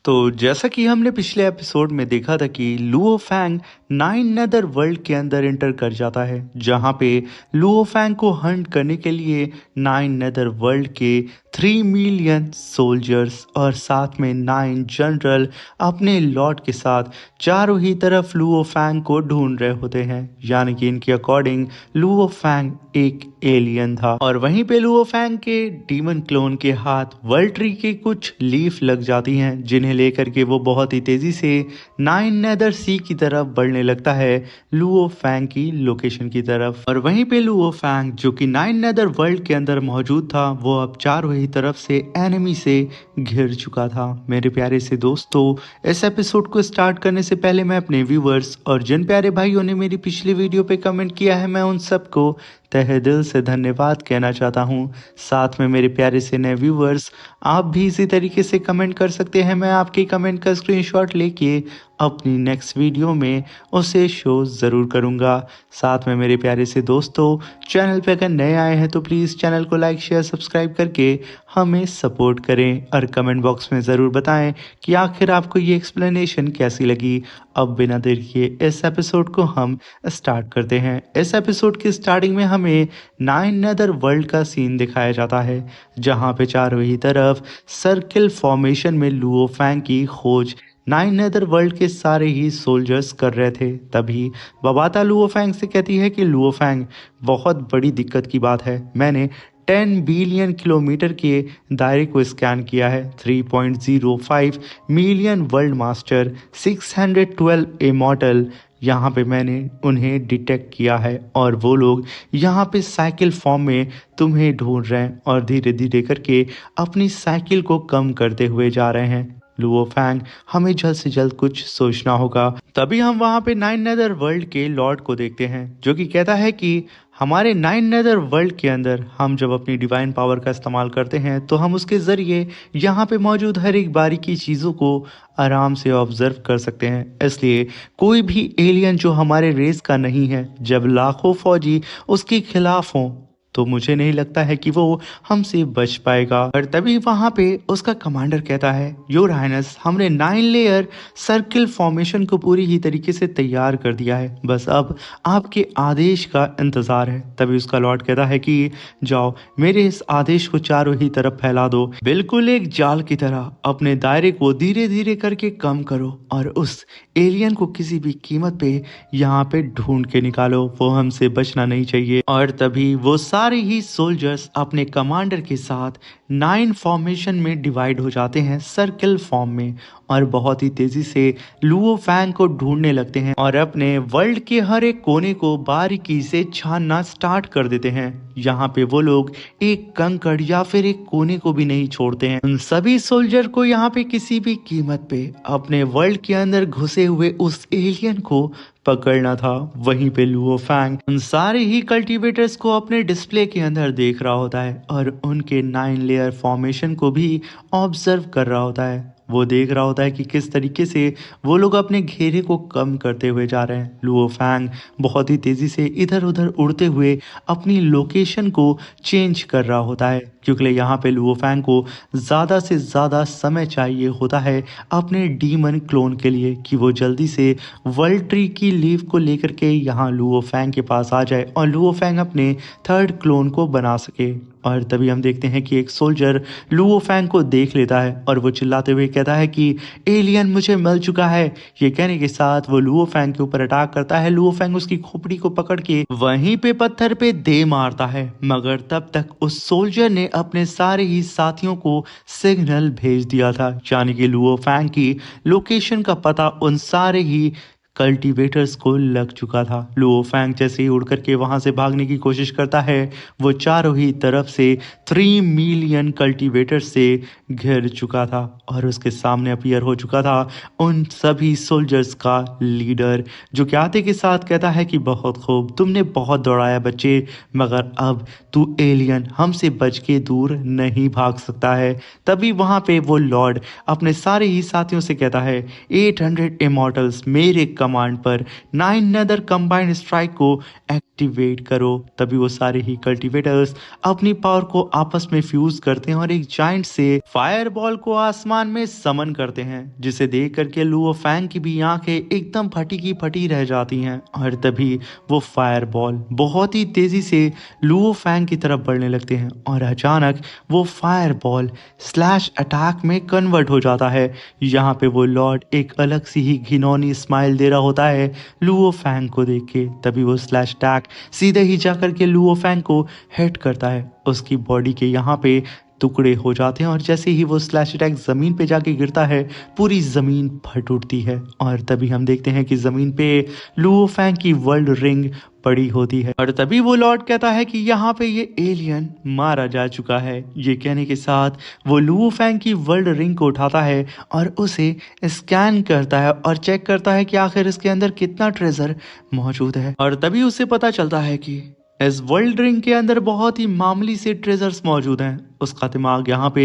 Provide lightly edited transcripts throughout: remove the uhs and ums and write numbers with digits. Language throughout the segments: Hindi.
तो जैसा कि हमने पिछले एपिसोड में देखा था कि Luo Fang nine nether world के अंदर एंटर कर जाता है, जहां पे लुओ फैंग को हंट करने के लिए नाइन नेदर वर्ल्ड के 3 मिलियन सोल्जर्स और साथ में 9 जनरल अपने लॉर्ड के साथ चारों ही तरफ लुओ फैंग को ढूंढ रहे होते हैं। यानी कि इनके अकॉर्डिंग लुओ फैंग एक एलियन था और वहीं पे लुओ फैंग के डीमन क्लोन के हाथ वर्ल्ड ट्री के कुछ लीफ लग जाती हैं, जिन्हें लेकर के वो बहुत ही तेजी से नाइन नेदर सी की तरफ बढ़ने लगता है, लुओ फैंग की लोकेशन की तरफ। और वहीं पे लुओ फैंग जो कि नाइन नेदर वर्ल्ड के अंदर मौजूद था, वो अब चारों ही तरफ से एनिमी से घिर चुका था। मेरे प्यारे से दोस्तों, इस एपिसोड को स्टार्ट करने से पहले मैं अपने व्यूवर्स और जिन प्यारे भाइयों ने मेरी पिछली वीडियो पे कमेंट किया है, मैं उन सबको तहे दिल से धन्यवाद कहना चाहता हूँ। साथ में मेरे प्यारे से नए व्यूवर्स, आप भी इसी तरीके से कमेंट कर सकते हैं। मैं आपके कमेंट का स्क्रीनशॉट लेके अपनी नेक्स्ट वीडियो में उसे शो ज़रूर करूँगा। साथ में मेरे प्यारे से दोस्तों, चैनल पे अगर नए आए हैं तो प्लीज़ चैनल को लाइक शेयर सब्सक्राइब करके हमें सपोर्ट करें और कमेंट बॉक्स में ज़रूर बताएं कि आखिर आपको ये एक्सप्लेनेशन कैसी लगी। अब बिना देर किए इस एपिसोड को हम स्टार्ट करते हैं। इस एपिसोड की स्टार्टिंग में हमें नाइन नेदर वर्ल्ड का सीन दिखाया जाता है, जहां पे चारों ही तरफ सर्किल फॉर्मेशन में लुओ फैंग की खोज नाइन नेदर वर्ल्ड के सारे ही सोल्जर्स कर रहे थे। तभी बबाता लुओ फैंग से कहती है कि लुओ फैंग, बहुत बड़ी दिक्कत की बात है। मैंने 10 बिलियन किलोमीटर के दायरे को स्कैन किया है। 3.05 मिलियन वर्ल्ड मास्टर, 612 इमॉर्टल, यहाँ पे मैंने उन्हें डिटेक्ट किया है और वो लोग यहाँ पे साइकिल फॉर्म में तुम्हें ढूंढ रहे हैं और धीरे धीरे करके अपनी साइकिल को कम करते हुए जा रहे हैं। लुओ फैंग, हमें जल्द से जल्द कुछ सोचना होगा। तभी हम वहाँ पे नाइन नेदर वर्ल्ड के लॉर्ड को देखते हैं, जो कि कहता है कि हमारे नाइन नेदर वर्ल्ड के अंदर हम जब अपनी डिवाइन पावर का इस्तेमाल करते हैं तो हम उसके ज़रिए यहाँ पे मौजूद हर एक बारीकी चीज़ों को आराम से ऑब्जर्व कर सकते हैं। इसलिए कोई भी एलियन जो हमारे रेस का नहीं है, जब लाखों फौजी उसके खिलाफ हों, तो मुझे नहीं लगता है कि वो हमसे बच पाएगा। और तभी वहां पे उसका कमांडर कहता है, योर हाइनेस, हमने 9 लेयर सर्किल फॉर्मेशन को पूरी ही तरीके से तैयार कर दिया है, बस अब आपके आदेश का इंतजार है। तभी उसका लॉर्ड कहता है कि जाओ, मेरे इस आदेश को चारों ही तरफ फैला दो, बिल्कुल एक जाल की तरह अपने दायरे को धीरे धीरे करके कम करो और उस एलियन को किसी भी कीमत पे यहाँ पे ढूंढ के निकालो, वो हमसे बचना नहीं चाहिए। और तभी वो सारे ही सोल्जर्स अपने कमांडर के साथ 9 फॉर्मेशन में डिवाइड हो जाते हैं, सर्किल फॉर्म में, और बहुत ही तेजी से लुओ फैंग को ढूंढने लगते हैं और अपने वर्ल्ड के हर एक कोने को बारीकी से छानना स्टार्ट कर देते हैं। यहाँ पे वो लोग एक कंकड़ या फिर एक कोने को भी नहीं छोड़ते हैं। उन सभी सोल्जर को यहाँ पे किसी भी कीमत पे अपने वर्ल्ड के अंदर घुसे हुए उस एलियन को पकड़ना था। वहीं पे लुओ फैंग उन सारे ही कल्टीवेटर्स को अपने डिस्प्ले के अंदर देख रहा होता है और उनके 9 लेयर फॉर्मेशन को भी ऑब्जर्व कर रहा होता है। वो देख रहा होता है कि किस तरीके से वो लोग अपने घेरे को कम करते हुए जा रहे हैं। लुओ फैंग बहुत ही तेजी से इधर उधर उड़ते हुए अपनी लोकेशन को चेंज कर रहा होता है, क्योंकि यहाँ पे लुओ फैंग को ज़्यादा से ज़्यादा समय चाहिए होता है अपने डीमन क्लोन के लिए, कि वो जल्दी से वर्ल्ड ट्री की लीफ को लेकर के यहाँ लुओ फैंग के पास आ जाए और लुओ फैंग अपने थर्ड क्लोन को बना सके। और तभी हम देखते हैं कि एक सोल्जर लुओ फैंग को देख लेता है और वो चिल्लाते हुए कहता है कि एलियन मुझे मिल चुका है। ये कहने के साथ वो लुओ फैंग के ऊपर अटैक करता है। लुओ फैंग उसकी खोपड़ी को पकड़ के वहीं पे पत्थर पे दे मारता है, मगर तब तक उस सोल्जर ने अपने सारे ही साथियों को सिग्नल भेज दिया था, यानी कि लुओ फैंग की लोकेशन का पता उन सारे ही कल्टीवेटर्स को लग चुका था। लुओ फैंग जैसे ही उड़ करके वहां से भागने की कोशिश करता है, वो चारों ही तरफ से 3 मिलियन कल्टीवेटर से घिर चुका था और उसके सामने अपीयर हो चुका था उन सभी सोल्जर्स का लीडर, जो कि आते के साथ कहता है कि बहुत खूब, तुमने बहुत दौड़ाया बच्चे, मगर अब तू एलियन हमसे बच के दूर नहीं भाग सकता है। तभी वहां पे वो लॉर्ड अपने सारे ही साथियों से कहता है, 800 इमॉर्टल्स, मेरे कमांड पर 9 नेदर कंबाइंड स्ट्राइक को एक्टिवेट करो। तभी वो सारे ही कल्टीवेटर्स अपनी पावर को आपस में फ्यूज करते हैं और एक जाइंट से फायरबॉल को आसमान में समन करते हैं, जिसे देख करके लुओ फैंग की भी आंखें एकदम फटी की फटी रह जाती हैं। और तभी वो फायरबॉल बहुत ही तेजी से लुओ फैंग की तरफ बढ़ने लगते हैं और अचानक वो फायरबॉल स्लैश अटैक में कन्वर्ट हो जाता है। यहाँ पे वो लॉर्ड एक अलग सी ही घिनौनी स्माइल दे रहा होता है लुओ फैंग को देख के। तभी वो स्लैश अटैक सीधे ही जाकर के लुओ फैंग को हिट करता है। उसकी बॉडी के यहाँ पे टुकड़े हो जाते हैं और जैसे ही वो स्लैश अटैक जमीन पे जाके गिरता है पूरी जमीन फट उठती है। और तभी हम देखते हैं कि जमीन पे लुओ फैंग की वर्ल्ड रिंग पड़ी होती है। और तभी वो लॉर्ड कहता है कि यहाँ पे ये एलियन मारा जा चुका है। ये कहने के साथ वो लुओ फैंग की वर्ल्ड रिंग को उठाता है और उसे स्कैन करता है और चेक करता है कि आखिर इसके अंदर कितना ट्रेजर मौजूद है। और तभी उसे पता चलता है कि इस वर्ल्ड रिंग के अंदर बहुत ही मामूली से ट्रेजर्स मौजूद हैं। उसका दिमाग यहाँ पे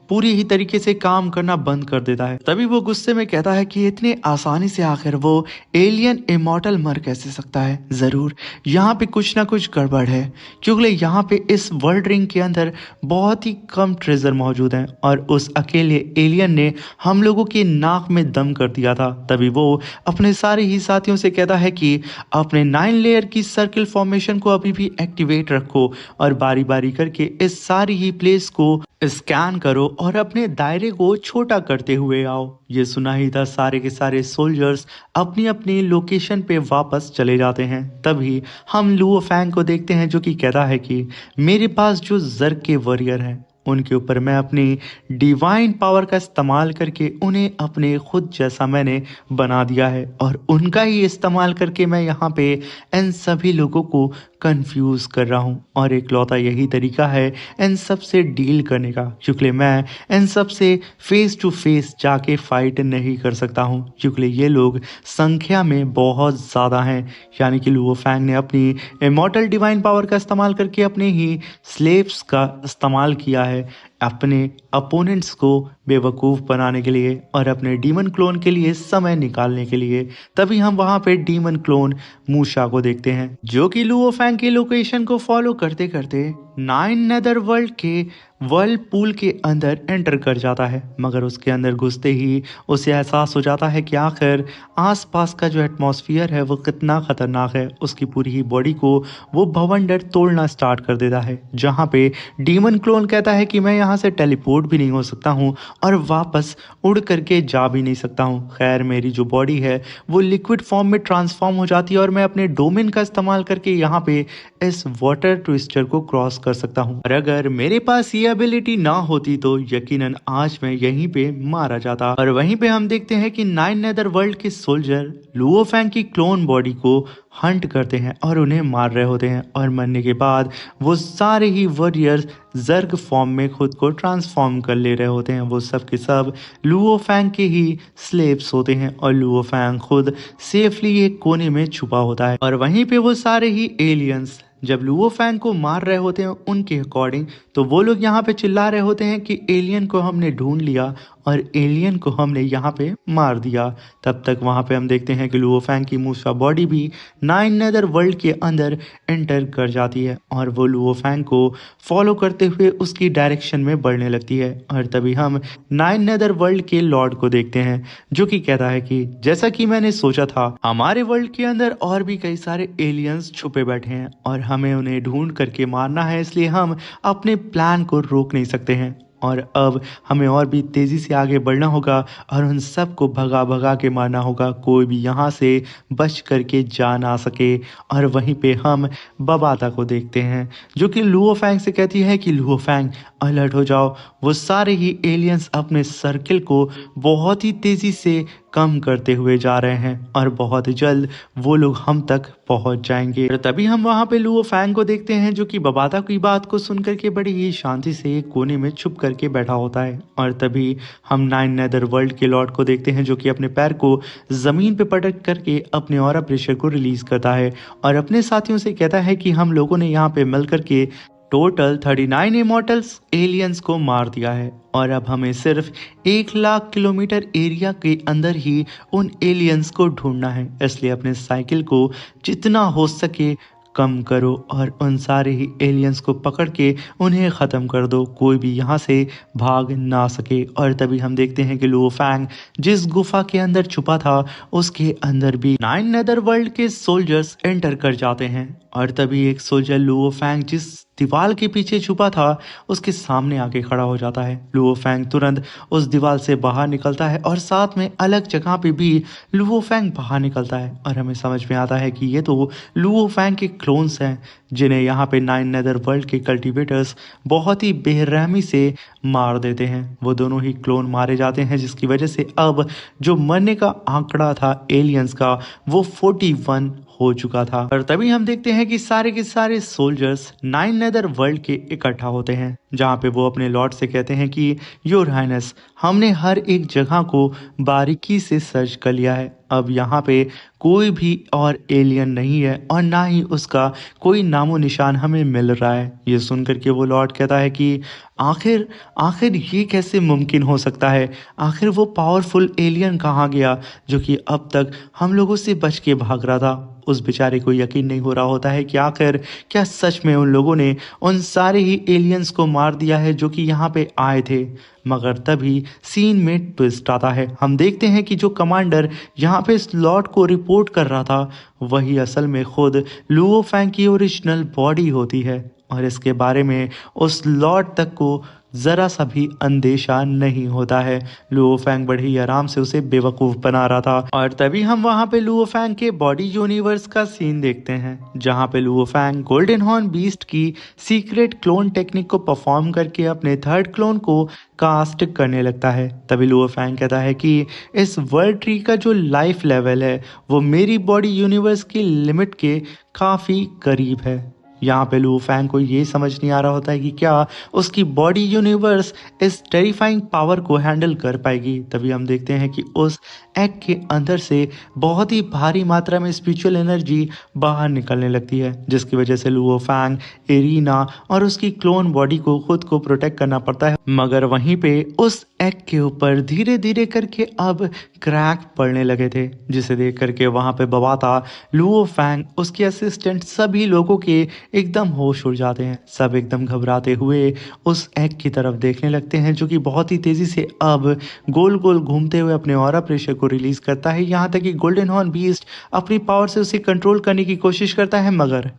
पूरी ही तरीके से काम करना बंद कर देता है। तभी वो गुस्से में कहता है कि इतने आसानी से आखिर वो एलियन इमॉर्टल मर कैसे सकता है। जरूर यहाँ पे कुछ ना कुछ गड़बड़ है, क्योंकि यहाँ पे इस वर्ल्ड रिंग के अंदर बहुत ही कम ट्रेजर मौजूद हैं और उस अकेले एलियन ने हम लोगों की नाक में दम कर दिया था। तभी वो अपने सारे ही साथियों से कहता है कि अपने 9 लेयर की सर्किल फॉर्मेशन को अभी भी एक्टिवेट रखो और बारी बारी करके इस सारी ही प्लेस को स्कैन करो और अपने दायरे को छोटा करते हुए आओ। ये सुना ही था सारे के सारे सोल्जर्स अपनी अपनी लोकेशन पे वापस चले जाते हैं। तभी हम लुओ फैंग को देखते हैं जो कि कहता है कि मेरे पास जो जर्ग के वॉरियर हैं उनके ऊपर मैं अपनी डिवाइन पावर का इस्तेमाल करके उन्हें अपने खुद जैसा मैंने बना दिया है और उनका ही इस्तेमाल करके मैं यहाँ पे इन सभी लोगों को कंफ्यूज कर रहा हूँ। और इकलौता यही तरीका है इन सब से डील करने का, क्योंकि मैं इन सब से फेस टू फेस जाके फाइट नहीं कर सकता हूँ, क्योंकि ये लोग संख्या में बहुत ज़्यादा हैं। यानी कि लुओ फैंग ने अपनी इमॉर्टल डिवाइन पावर का इस्तेमाल करके अपने ही स्लेव्स का इस्तेमाल किया है अपने अपोनेंट्स को बेवकूफ़ बनाने के लिए और अपने डीमन क्लोन के लिए समय निकालने के लिए। तभी हम वहाँ पे डीमन क्लोन मूशा को देखते हैं जो कि लुओ फैंग की लोकेशन को फॉलो करते करते 9 नेदर वर्ल्ड के वर्ल्ड पूल के अंदर एंटर कर जाता है। मगर उसके अंदर घुसते ही उसे एहसास हो जाता है कि आखिर आसपास का जो एटमॉस्फेयर है वो कितना खतरनाक है। उसकी पूरी ही बॉडी को वो भवंडर तोड़ना स्टार्ट कर देता है, जहाँ पे डीमन क्लोन कहता है कि मैं यहाँ से टेलीपोर्ट भी नहीं हो सकता हूँ और वापस उड़ करके जा भी नहीं सकता हूँ। खैर मेरी जो बॉडी है वो लिक्विड फॉर्म में ट्रांसफॉर्म हो जाती है और मैं अपने डोमेन का इस्तेमाल करके यहाँ पे इस वाटर ट्विस्टर को क्रॉस कर सकता हूँ। और अगर मेरे पास ये एबिलिटी ना होती तो यकीनन आज मैं यहीं पे मारा जाता। और वहीं पे हम देखते हैं कि 9 नेदर वर्ल्ड के सोल्जर लुओ फैंग की क्लोन बॉडी को हंट करते हैं और उन्हें मार रहे होते हैं। और मरने के बाद वो सारे ही वॉरियर्स जर्ग फॉर्म में खुद को ट्रांसफॉर्म कर ले रहे होते हैं। वो सब के सब लुओ फैंग के ही स्लेव्स होते हैं और लुओ फैंग खुद सेफली एक कोने में छुपा होता है। और वहीं पे वो सारे ही एलियंस जब लुओ फैंग को मार रहे होते हैं उनके अकॉर्डिंग, तो वो लोग यहाँ पे चिल्ला रहे होते हैं कि एलियन को हमने ढूंढ लिया और एलियन को हमने यहाँ पे मार दिया। तब तक वहाँ पे हम देखते हैं कि लुओ फैंग की मूसा बॉडी भी 9 नेदर वर्ल्ड के अंदर एंटर कर जाती है और वो लुओ फैंग को फॉलो करते हुए उसकी डायरेक्शन में बढ़ने लगती है। और तभी हम 9 नेदर वर्ल्ड के लॉर्ड को देखते हैं जो कि कहता है कि जैसा कि मैंने सोचा था, हमारे वर्ल्ड के अंदर और भी कई सारे एलियंस छुपे बैठे हैं और हमें उन्हें ढूंढ करके मारना है, इसलिए हम अपने प्लान को रोक नहीं सकते हैं और अब हमें और भी तेज़ी से आगे बढ़ना होगा और उन सब को भगा भगा के मारना होगा, कोई भी यहाँ से बच करके जा ना सके। और वहीं पे हम बबाता को देखते हैं जो कि लुओ फैंग से कहती है कि लुओ फैंग अलर्ट हो जाओ। वो सारे ही एलियंस अपने सर्किल को बहुत ही तेज़ी से कम करते हुए जा रहे हैं और बहुत जल्द वो लोग हम तक पहुंच जाएंगे। और तभी हम वहां पे लुओ फैंग को देखते हैं जो कि बबाता की बात को सुनकर के बड़ी ही शांति से एक कोने में छुप करके बैठा होता है। और तभी हम 9 नेदर वर्ल्ड के लॉर्ड को देखते हैं जो कि अपने पैर को जमीन पे पटक करके अपने ऑरा प्रेशर को रिलीज करता है और अपने साथियों से कहता है कि हम लोगों ने यहाँ पे मिल करके टोटल 39 इमॉर्टल्स एलियंस को मार दिया है और अब हमें सिर्फ 1 लाख किलोमीटर एरिया के अंदर ही उन एलियंस को ढूंढना है। इसलिए अपने साइकिल को जितना हो सके कम करो और उन सारे ही एलियंस को पकड़ के उन्हें ख़त्म कर दो, कोई भी यहाँ से भाग ना सके। और तभी हम देखते हैं कि लुओ फैंग जिस गुफा के अंदर छुपा था उसके अंदर भी 9 नेदरवर्ल्ड के सोल्जर्स एंटर कर जाते हैं। और तभी एक सोल्जर लुओ फैंग जिस दीवार के पीछे छुपा था उसके सामने आके खड़ा हो जाता है। लुओ फैंग तुरंत उस दीवार से बाहर निकलता है और साथ में अलग जगह पे भी लुओ फैंग बाहर निकलता है और हमें समझ में आता है कि ये तो लुओ फैंग के क्लोन्स हैं जिन्हें यहाँ पे 9 नेदरवर्ल्ड के कल्टीवेटर्स बहुत ही बेरहमी से मार देते हैं। वो दोनों ही क्लोन मारे जाते हैं जिसकी वजह से अब जो मरने का आंकड़ा था एलियंस का वो 41 हो चुका था। और तभी हम देखते हैं कि सारे के सारे सोल्जर्स 9 नेदरवर्ल्ड के इकट्ठा होते हैं जहाँ पे वो अपने लॉर्ड से कहते हैं कि योर हाइनेस, हमने हर एक जगह को बारीकी से सर्च कर लिया है। अब यहाँ पे कोई भी और एलियन नहीं है और ना ही उसका कोई नामो निशान हमें मिल रहा है। ये सुनकर के वो लॉर्ड कहता है कि आखिर आखिर ये कैसे मुमकिन हो सकता है, आखिर वो पावरफुल एलियन कहाँ गया जो कि अब तक हम लोगों से बच के भाग रहा था। उस बेचारे को यकीन नहीं हो रहा होता है कि आखिर क्या सच में उन लोगों ने उन सारे ही एलियंस को मार दिया है जो कि यहाँ पे आए थे। मगर तभी सीन में ट्विस्ट आता है। हम देखते हैं कि जो कमांडर यहाँ पे इस लॉर्ड को रिपोर्ट कर रहा था वही असल में खुद लुओ फैंग की ओरिजिनल बॉडी होती है और इसके बारे में उस लॉर्ड तक को जरा सा भी अंदेशा नहीं होता है। लुओ फैंग बड़े ही आराम से उसे बेवकूफ बना रहा था। और तभी हम वहां पे लुओ फैंग के बॉडी यूनिवर्स का सीन देखते हैं जहां पे Luo Fang golden horn beast की सीक्रेट क्लोन टेक्निक को परफॉर्म करके अपने थर्ड क्लोन को कास्ट करने लगता है। तभी लुओ फैंग कहता है कि इस वर्ल्ड ट्री का जो लाइफ लेवल है वो मेरी बॉडी यूनिवर्स की लिमिट के काफी करीब है। यहाँ पे लुओ फैंग को ये समझ नहीं आ रहा होता है कि क्या उसकी बॉडी यूनिवर्स इस टेरिफाइंग पावर को हैंडल कर पाएगी। तभी हम देखते हैं कि उस एग के अंदर से बहुत ही भारी मात्रा में स्पिरिचुअल एनर्जी बाहर निकलने लगती है जिसकी वजह से लुओ फैंग, एरिना और उसकी क्लोन बॉडी को खुद को प्रोटेक्ट करना पड़ता है। मगर वहीं पे उस एग के ऊपर धीरे धीरे करके अब क्रैक पड़ने लगे थे जिसे देख करके वहां पे बवाता लुओ फैंग, उसके असिस्टेंट, सभी लोगों के एकदम होश उड़ जाते हैं। सब एकदम घबराते हुए उस एग की तरफ देखने लगते हैं जो कि बहुत ही तेजी से अब गोल गोल घूमते हुए अपने ऑरा प्रेशर को रिलीज करता है। यहाँ तक कि गोल्डन हॉर्न बीस्ट अपनी पावर से उसे कंट्रोल करने की कोशिश करता है मगर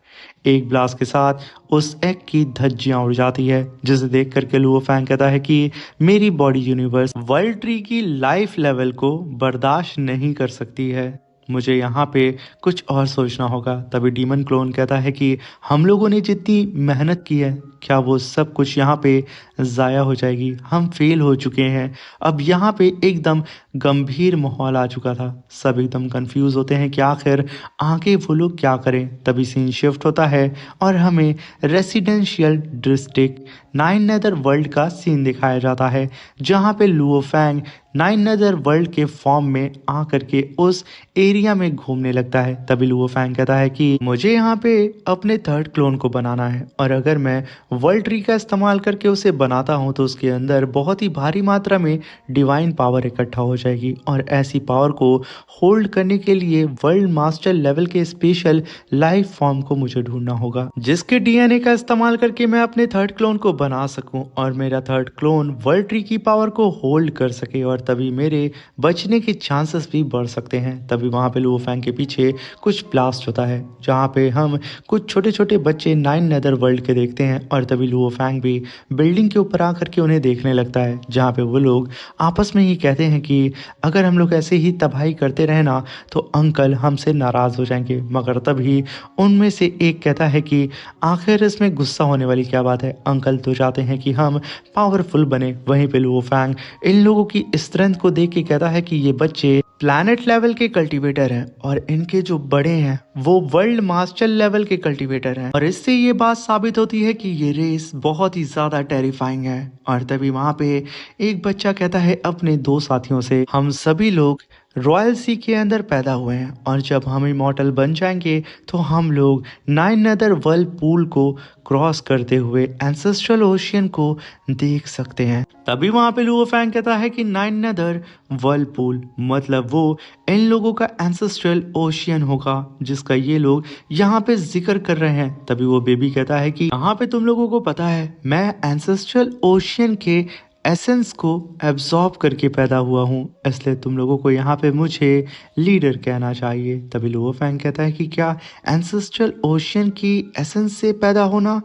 एक ब्लास्ट के साथ उस एग की धज्जियां उड़ जाती है जिसे देख करके लुओ फैंग कहता है कि मेरी बॉडी यूनिवर्स वर्ल्ड ट्री की लाइफ लेवल को बर्दाश्त नहीं कर सकती है, मुझे यहाँ पे कुछ और सोचना होगा। तभी डीमन क्लोन कहता है कि हम लोगों ने जितनी मेहनत की है क्या वो सब कुछ यहाँ पे ज़ाया हो जाएगी, हम फेल हो चुके हैं। अब यहाँ पे एकदम गंभीर माहौल आ चुका था, सब एकदम कंफ्यूज होते हैं कि आखिर आगे वो लोग क्या करें। तभी सीन शिफ्ट होता है और हमें रेसिडेंशियल डिस्ट्रिक्ट 9 नेदरवर्ल्ड का सीन दिखाया जाता है जहाँ पे लुओ फैंग 9 नेदरवर्ल्ड के फॉर्म में आकर के उस एरिया में घूमने लगता है। तभी लुओ फैंग कहता है कि मुझे यहाँ पे अपने थर्ड क्लोन को बनाना है और अगर मैं वर्ल्ड ट्री का इस्तेमाल करके उसे बनाता हूँ तो उसके अंदर बहुत ही भारी मात्रा में डिवाइन पावर इकट्ठा हो जाएगी और ऐसी पावर को होल्ड करने के लिए वर्ल्ड मास्टर लेवल के स्पेशल लाइफ फॉर्म को मुझे ढूंढना होगा जिसके डीएनए का इस्तेमाल करके मैं अपने थर्ड क्लोन को बना सकूं और मेरा थर्ड क्लोन वर्ल्ड ट्री की पावर को होल्ड कर सके और तभी मेरे बचने के चांसेस भी बढ़ सकते हैं। तभी वहां पे लुओ फैंग के पीछे कुछ ब्लास्ट होता है जहां पे हम कुछ छोटे छोटे बच्चे 9 नेदरवर्ल्ड के देखते हैं और तभी लुओ फैंग भी बिल्डिंग के ऊपर आकर के उन्हें देखने लगता है जहाँ पे वो लोग आपस में ही कहते हैं कि अगर हम लोग ऐसे ही तबाही करते रहे ना तो अंकल हमसे नाराज हो जाएंगे। मगर तभी उनमें से एक कहता है कि आखिर इसमें गुस्सा होने वाली क्या बात है, अंकल तो चाहते हैं कि हम पावरफुल बने। वहीं पे लुओ फैंग इन लोगों की स्ट्रेंथ को देख के कहता है कि ये बच्चे प्लैनेट लेवल के कल्टीवेटर हैं और इनके जो बड़े हैं वो वर्ल्ड मास्टर लेवल के कल्टीवेटर हैं और इससे ये बात साबित होती है कि ये रेस बहुत ही ज्यादा टेरिफाइंग है। और तभी वहां पे एक बच्चा कहता है अपने दो साथियों से हम सभी लोग रॉयल सी के अंदर पैदा हुए हैं और जब हम इमॉर्टल बन जाएंगे तो हम लोग नाइन नदर वर्ल्ड पूल को क्रॉस करते हुए एंसेस्ट्रल ओशियन को देख सकते हैं। तभी वहां पे लुओ फैंग कहता है कि नाइन नदर वर्ल्ड पूल मतलब वो इन लोगों का एंसेस्ट्रल ओशियन होगा जिसका ये लोग यहाँ पे जिक्र कर रहे हैं। तभी वो बेबी कहता है कि यहाँ पे तुम लोगों को पता है मैं एंसेस्ट्रल ओशियन के एसेंस को एब्जॉर्ब करके पैदा हुआ हूँ, इसलिए तुम लोगों को यहाँ पे मुझे लीडर कहना चाहिए। तभी लुओ फैंग कहता है कि क्या एंसेस्ट्रल ओशियन की एसेंस से पैदा होना,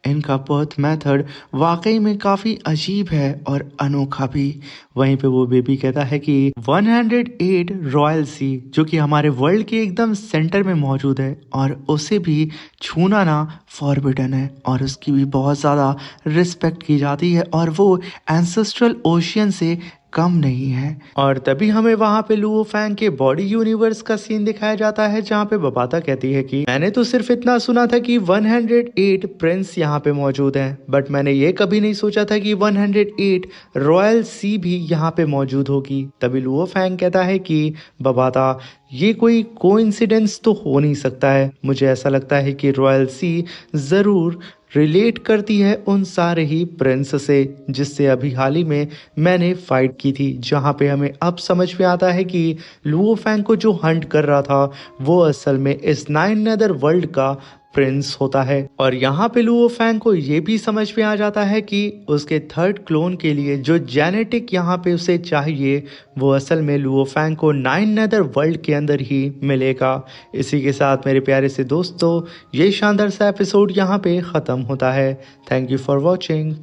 इनका बर्थ मेथड वाकई में काफ़ी अजीब है और अनोखा भी। वहीं पे वो बेबी कहता है कि 108 रॉयल सी जो कि हमारे वर्ल्ड के एकदम सेंटर में मौजूद है और उसे भी छूना ना फॉरबिडन है और उसकी भी बहुत ज़्यादा रिस्पेक्ट की जाती है और वो एंसेस्ट्रल ओशियन से कम नहीं है। और तभी हमें वहां पे लुओ फैंग के बॉडी यूनिवर्स का सीन दिखाया जाता है जहां पे बबाता कहती है कि मैंने तो सिर्फ इतना सुना था कि 108 प्रिंस यहाँ पे मौजूद हैं, बट मैंने ये कभी नहीं सोचा था कि 108 रॉयल सी भी यहाँ पे मौजूद होगी। तभी लुओ फैंग कहता है कि बबाता ये कोई कोइंसिडेंस तो हो नहीं सकता है, मुझे ऐसा लगता है कि रॉयल सी ज़रूर रिलेट करती है उन सारे ही प्रिंस से जिससे अभी हाल ही में मैंने फाइट की थी, जहाँ पे हमें अब समझ में आता है कि लुओ फैंग को जो हंट कर रहा था वो असल में इस नाइन नदर वर्ल्ड का प्रिंस होता है। और यहाँ पे लुओ फैंग को ये भी समझ में आ जाता है कि उसके थर्ड क्लोन के लिए जो जेनेटिक यहाँ पे उसे चाहिए वो असल में लुओ फैंग को नाइन नदर वर्ल्ड के अंदर ही मिलेगा। इसी के साथ मेरे प्यारे से दोस्तों ये शानदार सा एपिसोड यहाँ पे ख़त्म होता है। Thank you for watching.